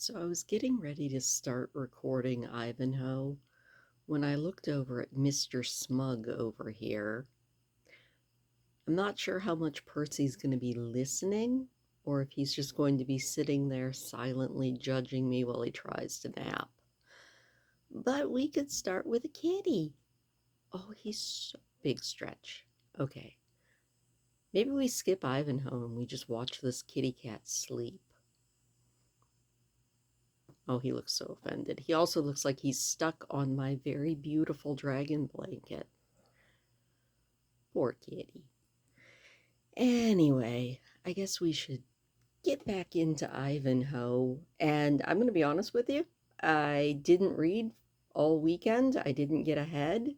So I was getting ready to start recording Ivanhoe when I looked over at Mr. Smug over here. I'm not sure how much Percy's going to be listening or if he's just going to be sitting there silently judging me while he tries to nap. But we could start with a kitty. Oh, he's so big stretch. Okay. Maybe we skip Ivanhoe and we just watch this kitty cat sleep. Oh, he looks so offended. He also looks like he's stuck on my very beautiful dragon blanket. Poor kitty. Anyway, I guess we should get back into Ivanhoe. And I'm going to be honest with you, I didn't read all weekend. I didn't get ahead.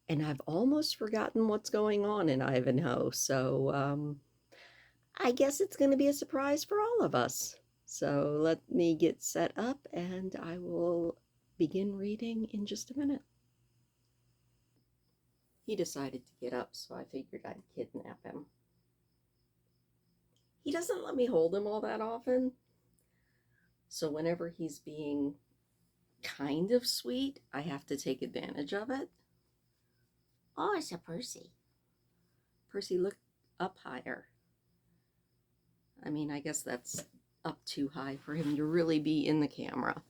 And I've almost forgotten what's going on in Ivanhoe. So I guess it's going to be a surprise for all of us. So let me get set up and I will begin reading in just a minute. He decided to get up, so I figured I'd kidnap him. He doesn't let me hold him all that often, so whenever he's being kind of sweet, I have to take advantage of it. Oh, it's a Percy. Percy, look up higher. I mean, I guess that's up too high for him to really be in the camera.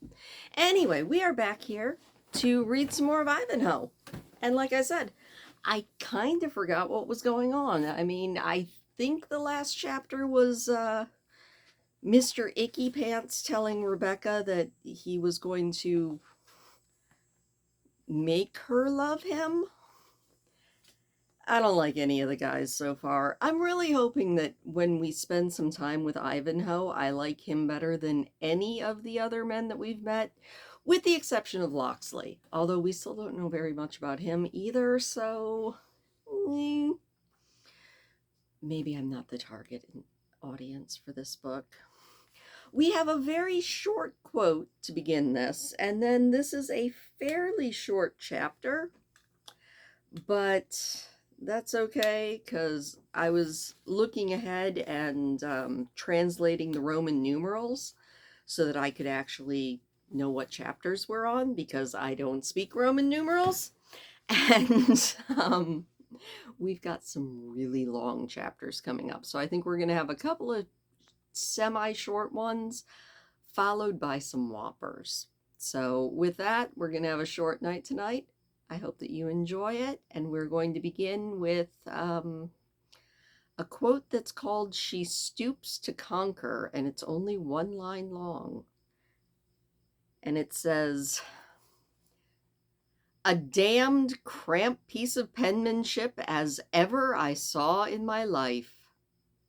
Anyway, we are back here to read some more of Ivanhoe. And like I said, I kind of forgot what was going on. I mean, I think the last chapter was Mr. Icky Pants telling Rebecca that he was going to make her love him. I don't like any of the guys so far. I'm really hoping that when we spend some time with Ivanhoe, I like him better than any of the other men that we've met, with the exception of Locksley. Although we still don't know very much about him either, so maybe I'm not the target audience for this book. We have a very short quote to begin this, and then this is a fairly short chapter, but that's okay because I was looking ahead and translating the Roman numerals so that I could actually know what chapters we're on because I don't speak Roman numerals. And we've got some really long chapters coming up. So I think we're going to have a couple of semi-short ones followed by some whoppers. So with that, we're going to have a short night tonight. I hope that you enjoy it. And we're going to begin with a quote that's called "She Stoops to Conquer," and it's only one line long. And it says, "A damned cramped piece of penmanship as ever I saw in my life.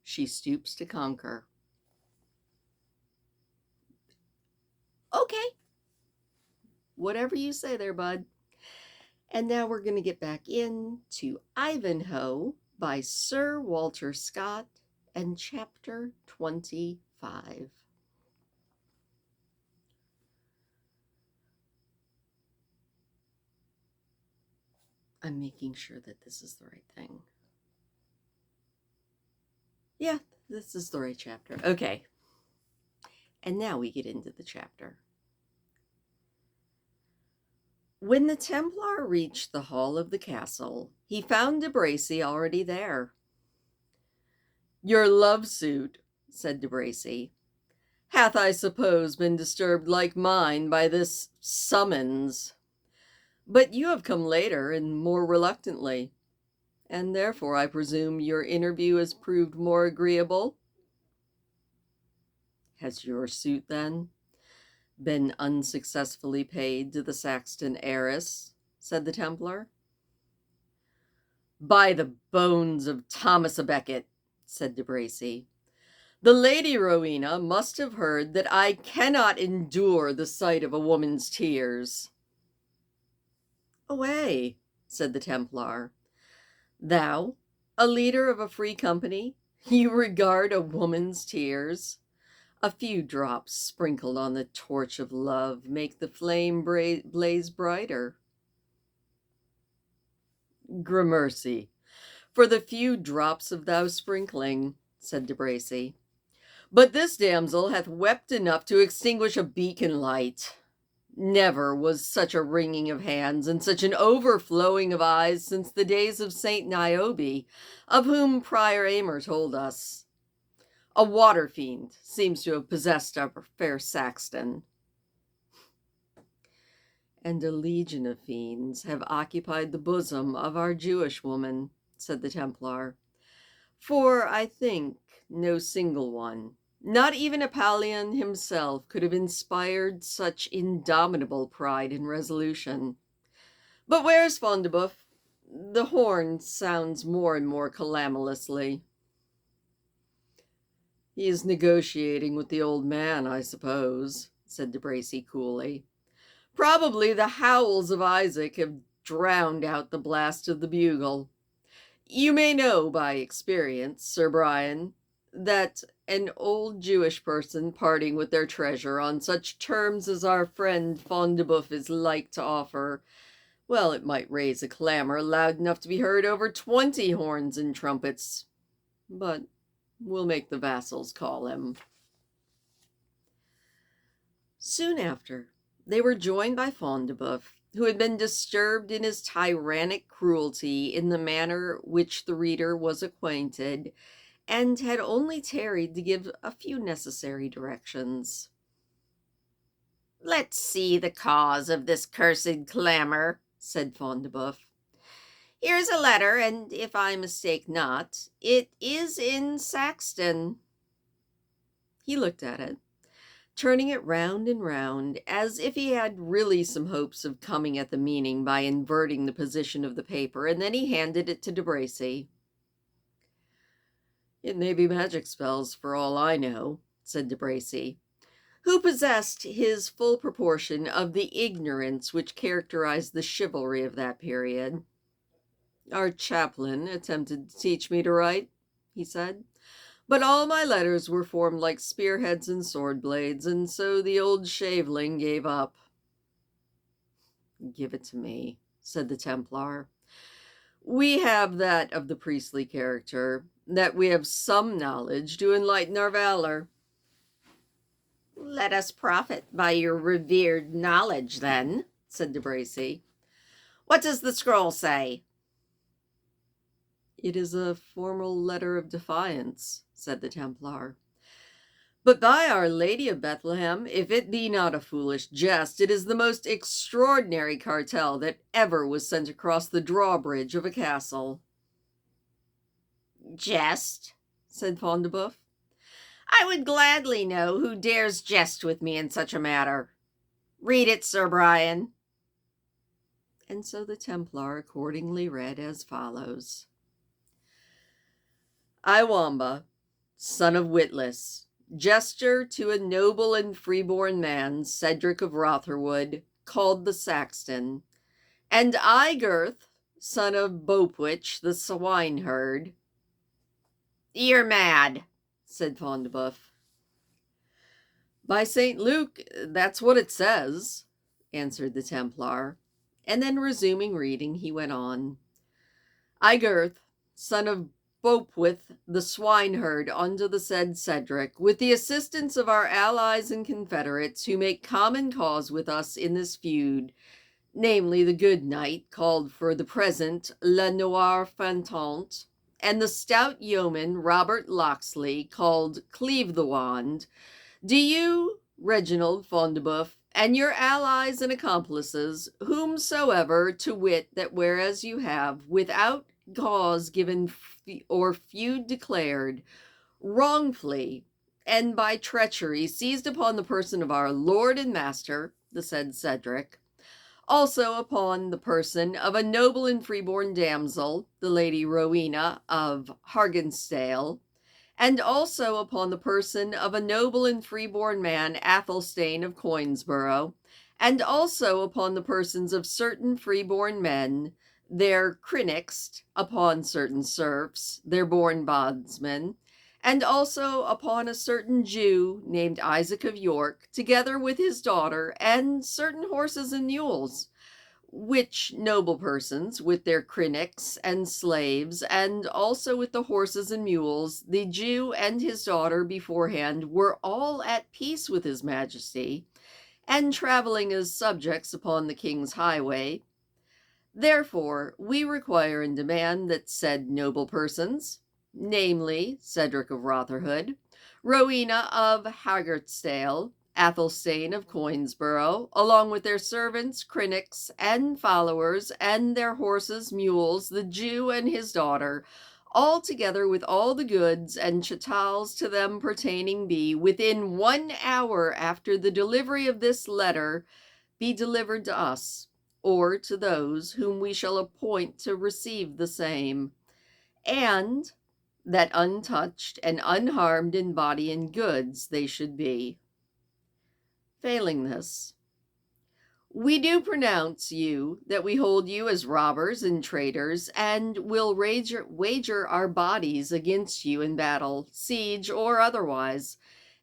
She stoops to conquer." Okay, whatever you say there, bud. And now we're going to get back into Ivanhoe by Sir Walter Scott and chapter 25. I'm making sure that this is the right thing. Yeah, this is the right chapter. Okay. And now we get into the chapter. When the Templar reached the hall of the castle, he found De Bracy already there. "Your love suit," said De Bracy, "hath, I suppose, been disturbed like mine by this summons. But you have come later and more reluctantly, and therefore I presume your interview has proved more agreeable." "Has your suit, then, been unsuccessfully paid to the Saxton heiress?" said the Templar. "By the bones of Thomas a Becket," said De Bracy, "the Lady Rowena must have heard that I cannot endure the sight of a woman's tears." "Away," said the Templar. "Thou, a leader of a free company, you regard a woman's tears? A few drops sprinkled on the torch of love make the flame blaze brighter." "Gramercy, for the few drops of thou sprinkling," said De Bracy. But this damsel hath wept enough to extinguish a beacon light. Never was such a wringing of hands and such an overflowing of eyes since the days of Saint Niobe, of whom Prior Aymer told us. A water fiend seems to have possessed our fair Saxton. And a legion of fiends have occupied the bosom of our Jewish woman, said the Templar. For, I think, no single one, not even Apollyon himself, could have inspired such indomitable pride and resolution. But where's Front de Bœuf? The horn sounds more and more calamitously. He is negotiating with the old man, I suppose, said De Bracy coolly. Probably the howls of Isaac have drowned out the blast of the bugle. You may know by experience, Sir Brian, that an old Jewish person parting with their treasure on such terms as our friend Front de Bœuf is like to offer, well, it might raise a clamor loud enough to be heard over 20 horns and trumpets. But we'll make the vassals call him. Soon after, they were joined by Front de Bœuf, who had been disturbed in his tyrannic cruelty in the manner which the reader was acquainted, and had only tarried to give a few necessary directions. "Let's see the cause of this cursed clamor," said Front de Bœuf. "Here's a letter, and if I mistake not, it is in Saxton." He looked at it, turning it round and round, as if he had really some hopes of coming at the meaning by inverting the position of the paper, and then he handed it to De Bracy. "It may be magic spells, for all I know," said De Bracy, who possessed his full proportion of the ignorance which characterized the chivalry of that period. "Our chaplain attempted to teach me to write," he said, "but all my letters were formed like spearheads and sword blades, and so the old shaveling gave up." "Give it to me," said the Templar. "We have that of the priestly character, that we have some knowledge to enlighten our valor." "Let us profit by your revered knowledge, then," said De Bracy. "What does the scroll say?" "It is a formal letter of defiance," said the Templar. "But by Our Lady of Bethlehem, if it be not a foolish jest, it is the most extraordinary cartel that ever was sent across the drawbridge of a castle." "Jest?" said Front de Bœuf. "I would gladly know who dares jest with me in such a matter. Read it, Sir Brian." And so the Templar accordingly read as follows. "Iwamba, son of Witless, jester to a noble and freeborn man, Cedric of Rotherwood, called the Saxton, and Igurth, son of Bopwich, the swineherd." "You're mad," said Front de Bœuf. "By St. Luke, that's what it says," answered the Templar, and then resuming reading, he went on. "Igurth, son of Bopwith, the swineherd, unto the said Cedric, with the assistance of our allies and confederates, who make common cause with us in this feud, namely the good knight, called for the present Le Noir Fantant, and the stout yeoman Robert Locksley, called Cleave the Wand, do you, Reginald Front de Bœuf, and your allies and accomplices, whomsoever, to wit, that whereas you have, without cause given or feud declared, wrongfully and by treachery seized upon the person of our lord and master, the said Cedric, also upon the person of a noble and freeborn damsel, the Lady Rowena of Hargenstale, and also upon the person of a noble and freeborn man, Athelstane of Coinsborough, and also upon the persons of certain freeborn men, their crinixt, upon certain serfs, their born bondsmen, and also upon a certain Jew named Isaac of York, together with his daughter, and certain horses and mules, which noble persons, with their crinics and slaves, and also with the horses and mules, the Jew and his daughter beforehand were all at peace with his majesty, and traveling as subjects upon the king's highway. Therefore, we require and demand that said noble persons, namely Cedric of Rotherhood, Rowena of Haggertstale, Athelstane of Coinsborough, along with their servants, crinics, and followers, and their horses, mules, the Jew and his daughter, all together with all the goods and chattels to them pertaining be, within 1 hour after the delivery of this letter, be delivered to us, or to those whom we shall appoint to receive the same, and that untouched and unharmed in body and goods they should be. Failing this, we do pronounce you that we hold you as robbers and traitors, and will wager our bodies against you in battle, siege, or otherwise,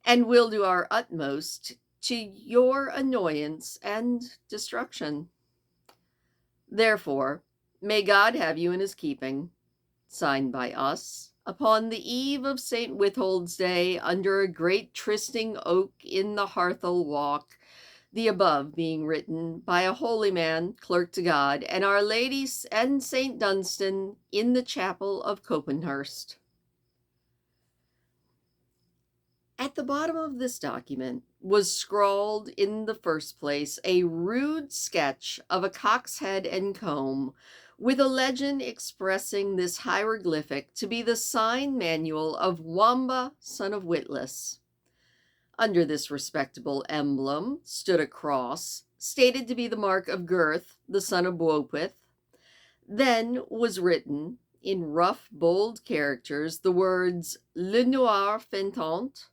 and will do our utmost to your annoyance and destruction. Therefore, may God have you in his keeping. Signed by us, upon the eve of St. Withold's Day, under a great trysting oak in the Harthel Walk, the above being written by a holy man, clerk to God, and Our Lady and St. Dunstan, in the chapel of Copenhurst. At the bottom of this document was scrawled, in the first place, a rude sketch of a cock's head and comb, with a legend expressing this hieroglyphic to be the sign manual of Wamba, son of Witless. Under this respectable emblem stood a cross, stated to be the mark of Gurth, the son of Bwopith. Then was written, in rough, bold characters, the words Le Noir Fentant,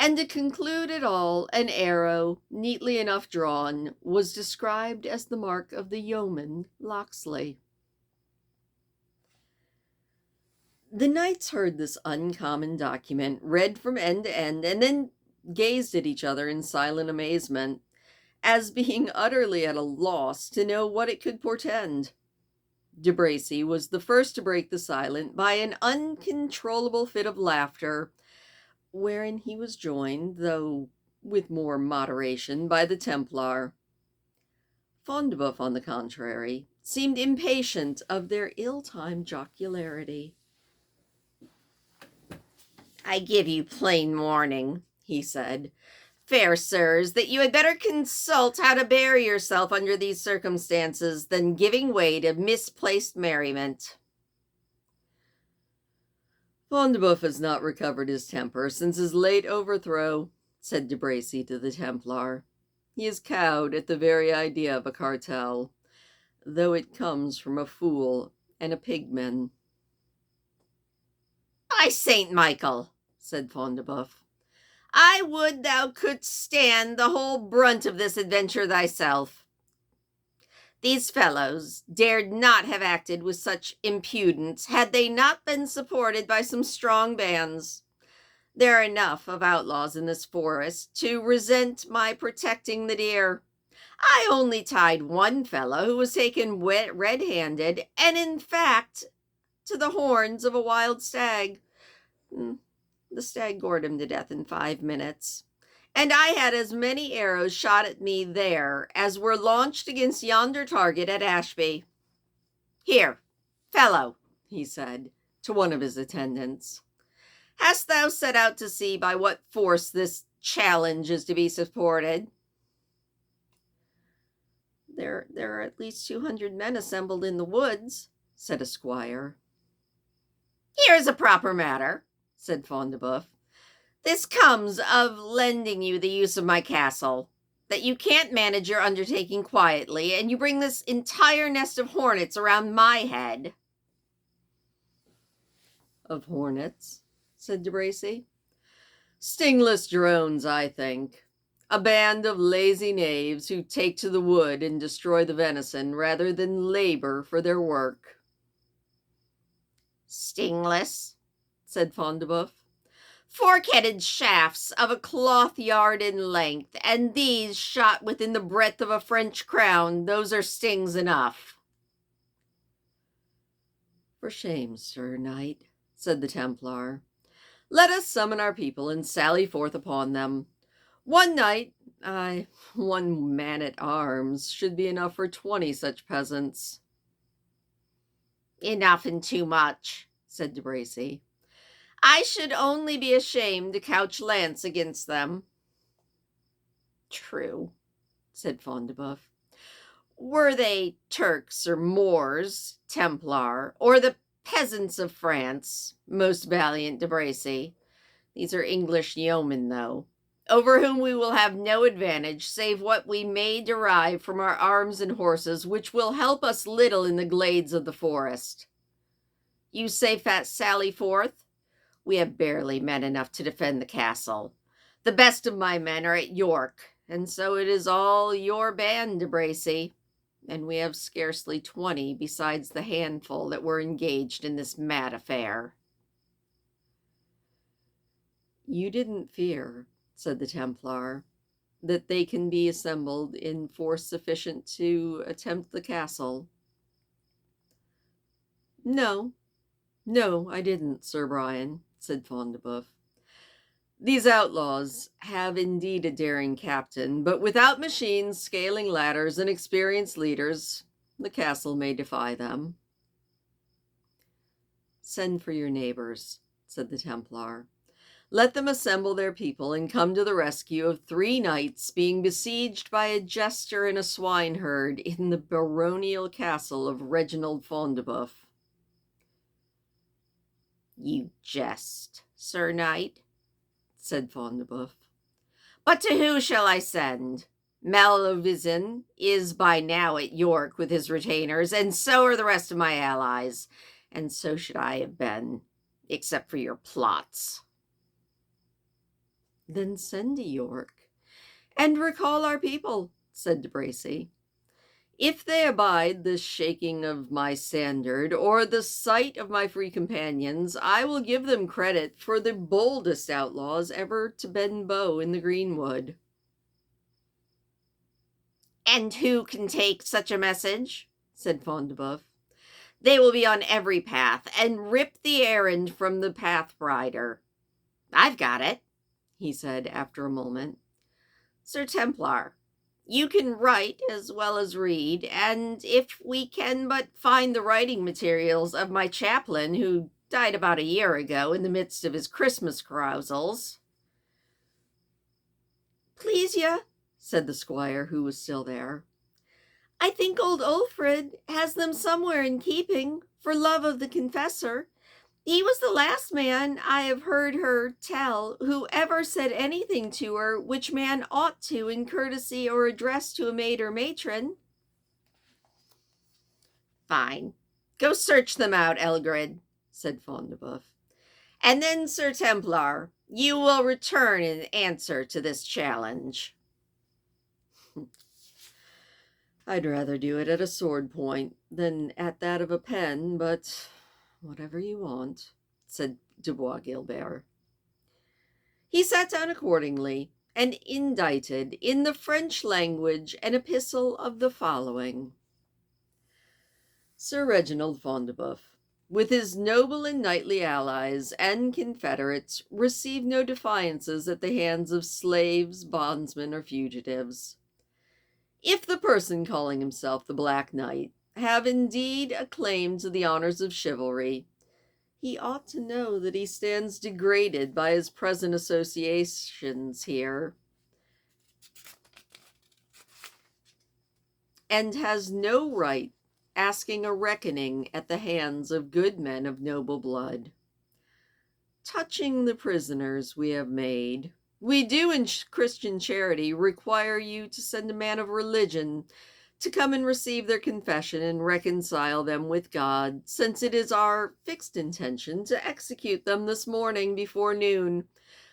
and to conclude it all, an arrow, neatly enough drawn, was described as the mark of the yeoman Locksley. The knights heard this uncommon document read from end to end, and then gazed at each other in silent amazement, as being utterly at a loss to know what it could portend. De Bracy was the first to break the silence by an uncontrollable fit of laughter, wherein he was joined, though with more moderation, by the Templar. Front de Bœuf, on the contrary, seemed impatient of their ill-timed jocularity. "I give you plain warning," he said, "fair sirs, that you had better consult how to bear yourself under these circumstances than giving way to misplaced merriment." Front de Bœuf has not recovered his temper since his late overthrow, said De Bracy to the Templar. He is cowed at the very idea of a cartel, though it comes from a fool and a pigman. "By Saint Michael," said Front de Bœuf, "I would thou couldst stand the whole brunt of this adventure thyself. These fellows dared not have acted with such impudence had they not been supported by some strong bands. There are enough of outlaws in this forest to resent my protecting the deer. I only tied one fellow who was taken red-handed, and in fact, to the horns of a wild stag. The stag gored him to death in 5 minutes. And I had as many arrows shot at me there as were launched against yonder target at Ashby. Here, fellow," he said to one of his attendants, "hast thou set out to see by what force this challenge is to be supported?" There are at least 200 men assembled in the woods," said a squire. "Here is a proper matter," said Front de Bœuf. "This comes of lending you the use of my castle, that you can't manage your undertaking quietly, and you bring this entire nest of hornets around my head." "Of hornets?" said De Bracy. "Stingless drones, I think. A band of lazy knaves who take to the wood and destroy the venison rather than labor for their work." "Stingless?" said Front de Bœuf. fork-headed shafts of a cloth yard in length, and these shot within the breadth of a French crown, those are stings enough. For shame, Sir Knight, said the Templar. Let us summon our people and sally forth upon them. One knight, aye, one man-at-arms, should be enough for 20 such peasants. Enough and too much, said De Bracy. I should only be ashamed to couch lance against them. True, said Front de Bœuf. Were they Turks or Moors, Templar, or the peasants of France, most valiant De Bracy? These are English yeomen, though, over whom we will have no advantage save what we may derive from our arms and horses, which will help us little in the glades of the forest. You say sally forth? We have barely men enough to defend the castle. The best of my men are at York, and so it is all your band, De Bracy, and we have scarcely 20 besides the handful that were engaged in this mad affair. You didn't fear, said the Templar, that they can be assembled in force sufficient to attempt the castle? No, I didn't, Sir Brian, said Front de Bœuf. These outlaws have indeed a daring captain, but without machines, scaling ladders, and experienced leaders, the castle may defy them. Send for your neighbors, said the Templar. Let them assemble their people and come to the rescue of 3 knights being besieged by a jester and a swineherd in the baronial castle of Reginald Front de Bœuf. You jest, Sir Knight, said Front de Bœuf. But to who shall I send? Malvoisin is by now at York with his retainers, and so are the rest of my allies, and so should I have been, except for your plots. Then send to York, and recall our people, said De Bracy. If they abide the shaking of my standard, or the sight of my free companions, I will give them credit for the boldest outlaws ever to bend bow in the greenwood. And who can take such a message? Said Front de Bœuf. They will be on every path, and rip the errand from the path rider. I've got it, he said after a moment. Sir Templar, you can write as well as read, and if we can but find the writing materials of my chaplain, who died about a year ago in the midst of his Christmas carousals. Please ya, said the squire, who was still there. I think old Ulfred has them somewhere in keeping, for love of the confessor. He was the last man I have heard her tell who ever said anything to her which man ought to in courtesy or address to a maid or matron. Fine. Go search them out, Elgred, said Front de Bœuf. And then, Sir Templar, you will return in answer to this challenge. I'd rather do it at a sword point than at that of a pen, but whatever you want, said de Bois Guilbert. He sat down accordingly, and indited in the French language an epistle of the following. Sir Reginald Front de Bœuf, with his noble and knightly allies and confederates, received no defiances at the hands of slaves, bondsmen, or fugitives. If the person calling himself the Black Knight have indeed a claim to the honors of chivalry, he ought to know that he stands degraded by his present associations here, and has no right asking a reckoning at the hands of good men of noble blood. Touching the prisoners we have made, we do in Christian charity require you to send a man of religion to come and receive their confession and reconcile them with God, since it is our fixed intention to execute them this morning before noon,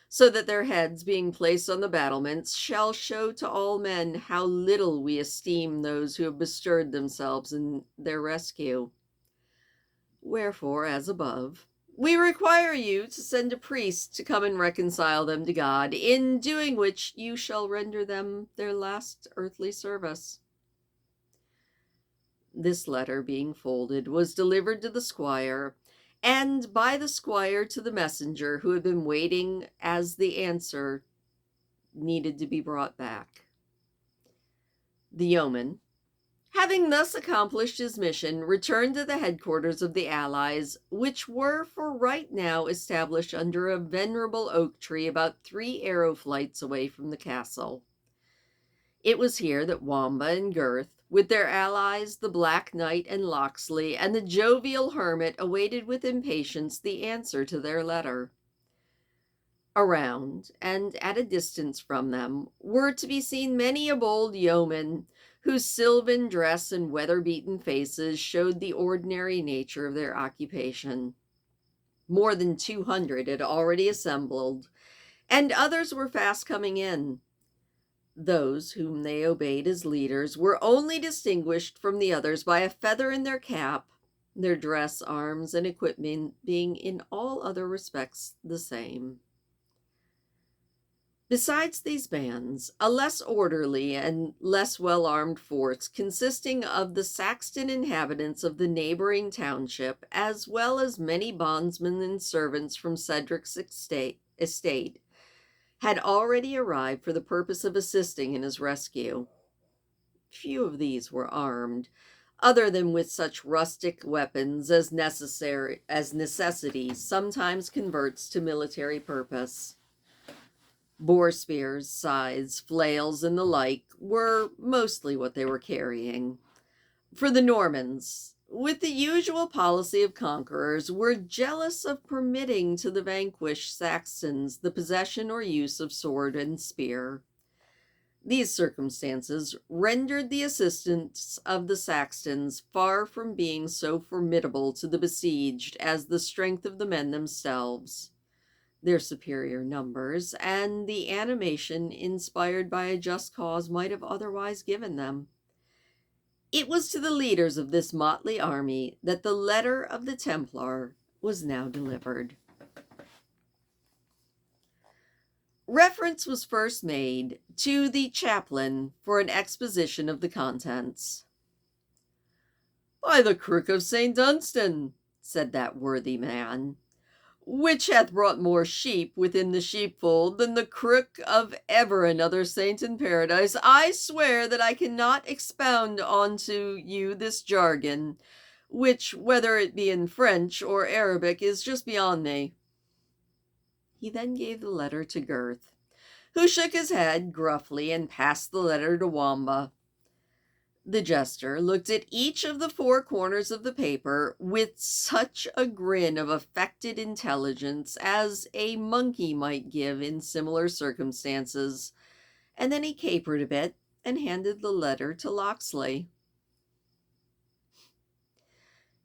so that their heads, being placed on the battlements, shall show to all men how little we esteem those who have bestirred themselves in their rescue. Wherefore, as above, We require you to send a priest to come and reconcile them to God, in doing which you shall render them their last earthly service." This letter, being folded, was delivered to the squire, and by the squire to the messenger who had been waiting, as the answer needed to be brought back. The yeoman, having thus accomplished his mission, returned to the headquarters of the Allies, which were for right now established under a venerable oak tree about 3 arrow flights away from the castle. It was here that Wamba and Gurth, with their allies the Black Knight and Locksley, and the jovial hermit, awaited with impatience the answer to their letter. Around, and at a distance from them, were to be seen many a bold yeoman, whose sylvan dress and weather-beaten faces showed the ordinary nature of their occupation. More than 200 had already assembled, and others were fast coming in. Those whom they obeyed as leaders were only distinguished from the others by a feather in their cap, their dress, arms, and equipment being in all other respects the same. Besides these bands, a less orderly and less well-armed force, consisting of the Saxton inhabitants of the neighboring township, as well as many bondsmen and servants from Cedric's estate, had already arrived for the purpose of assisting in his rescue. Few of these were armed, other than with such rustic weapons as necessity sometimes converts to military purpose. Boar spears, scythes, flails, and the like were mostly what they were carrying. For the Normans, with the usual policy of conquerors, were jealous of permitting to the vanquished Saxons the possession or use of sword and spear. These circumstances rendered the assistance of the Saxons far from being so formidable to the besieged as the strength of the men themselves, their superior numbers, and the animation inspired by a just cause might have otherwise given them. It was to the leaders of this motley army that the letter of the Templar was now delivered. Reference was first made to the chaplain for an exposition of the contents. "By the crook of St. Dunstan," said that worthy man, "which hath brought more sheep within the sheepfold than the crook of ever another saint in paradise, I swear that I cannot expound unto you this jargon, which, whether it be in French or Arabic, is just beyond me." He then gave the letter to Gurth, who shook his head gruffly and passed the letter to Wamba. The jester looked at each of the 4 corners of the paper with such a grin of affected intelligence as a monkey might give in similar circumstances, and then he capered a bit and handed the letter to Locksley.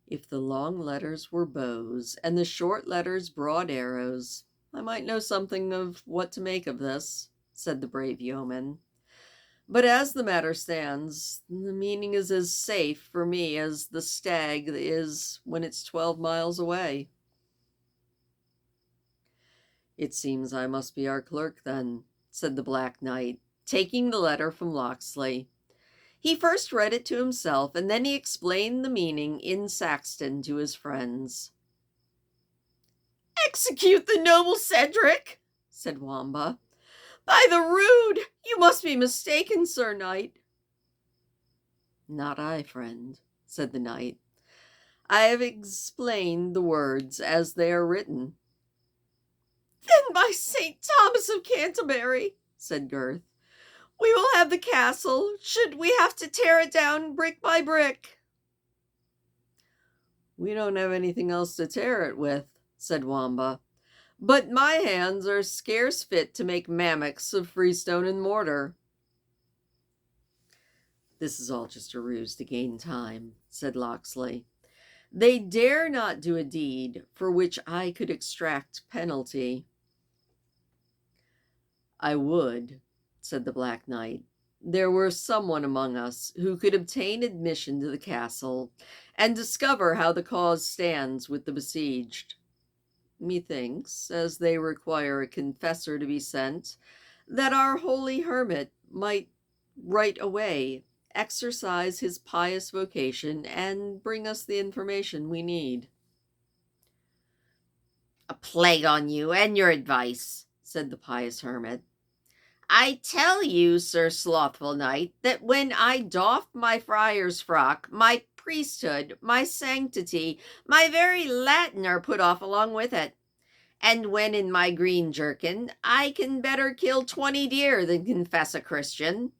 "If the long letters were bows and the short letters broad arrows, I might know something of what to make of this," said the brave yeoman. "But as the matter stands, the meaning is as safe for me as the stag is when it's 12 miles away." "It seems I must be our clerk, then," said the Black Knight, taking the letter from Locksley. He first read it to himself, and then he explained the meaning in Saxton to his friends. "Execute the noble Cedric!" said Wamba. "By the rood, you must be mistaken, Sir Knight." "Not I, friend," said the knight. "I have explained the words as they are written." "Then by St. Thomas of Canterbury," said Gurth, "we will have the castle, should we have to tear it down brick by brick." "We don't have anything else to tear it with," said Wamba. "But my hands are scarce fit to make mammocks of freestone and mortar." "This is all just a ruse to gain time," said Locksley. "They dare not do a deed for which I could extract penalty." "I would," said the Black Knight, "there were someone among us who could obtain admission to the castle and discover how the cause stands with the besieged." methinks, as they require a confessor to be sent, that our holy hermit might right away exercise his pious vocation and bring us the information we need." "A plague on you and your advice," said the pious hermit. "I tell you, Sir Slothful Knight, that when I doffed my friar's frock, my priesthood, my sanctity, my very Latin are put off along with it. And when in my green jerkin, I can better kill 20 deer than confess a Christian."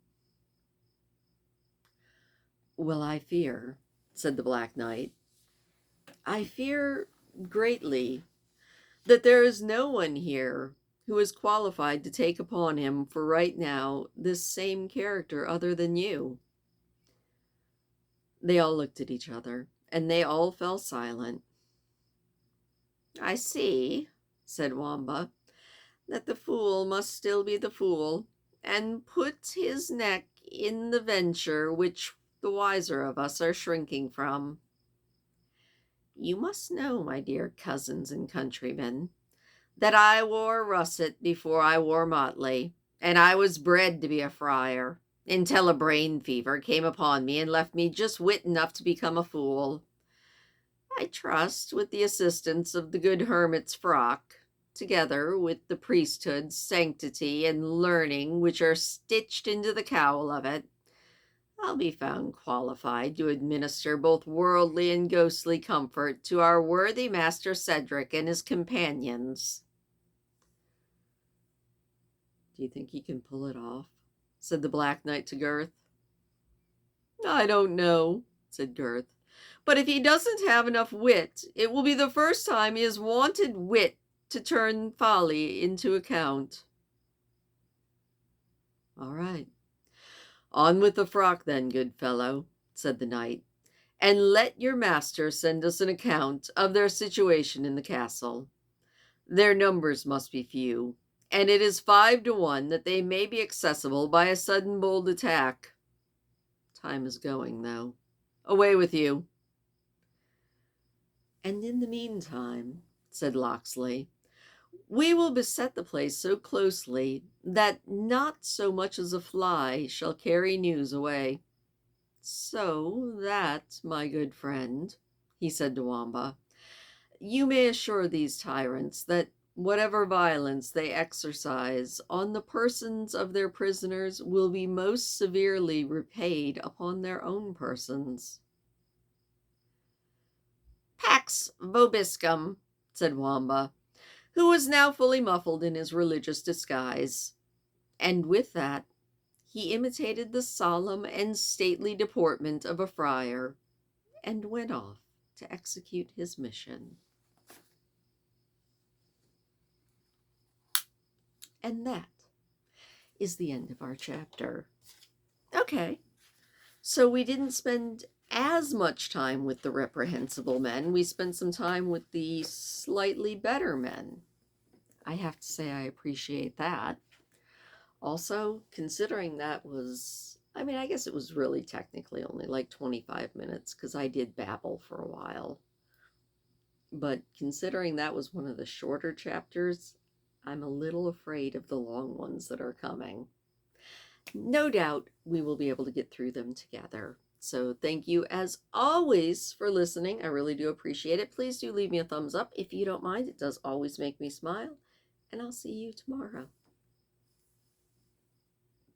"Well, I fear," said the Black Knight, "I fear greatly that there is no one here who is qualified to take upon him for right now this same character other than you." They all looked at each other, and they all fell silent. "I see," said Wamba, "that the fool must still be the fool, and put his neck in the venture which the wiser of us are shrinking from. You must know, my dear cousins and countrymen, that I wore russet before I wore motley, and I was bred to be a friar, until a brain fever came upon me and left me just wit enough to become a fool. I trust, with the assistance of the good hermit's frock, together with the priesthood's sanctity and learning which are stitched into the cowl of it, I'll be found qualified to administer both worldly and ghostly comfort to our worthy Master Cedric and his companions." "Do you think he can pull it off?" said the Black Knight to Gurth. "I don't know," said Gurth. "But if he doesn't have enough wit, it will be the first time he has wanted wit to turn folly into account." "All right. On with the frock then, good fellow," said the knight, "and let your master send us an account of their situation in the castle. Their numbers must be few, and it is 5 to 1 that they may be accessible by a sudden bold attack. Time is going, though. Away with you." "And in the meantime," said Locksley, "we will beset the place so closely that not so much as a fly shall carry news away. So that, my good friend," he said to Wamba, "you may assure these tyrants that whatever violence they exercise on the persons of their prisoners will be most severely repaid upon their own persons." "Pax vobiscum," said Wamba, who was now fully muffled in his religious disguise. And with that, he imitated the solemn and stately deportment of a friar, and went off to execute his mission. And that is the end of our chapter. Okay, so we didn't spend as much time with the reprehensible men. We spent some time with the slightly better men. I have to say I appreciate that. Also, considering that was, I mean, I guess it was really technically only like 25 minutes because I did babble for a while. But considering that was one of the shorter chapters, I'm a little afraid of the long ones that are coming. No doubt we will be able to get through them together. So thank you as always for listening. I really do appreciate it. Please do leave me a thumbs up if you don't mind. It does always make me smile. And I'll see you tomorrow.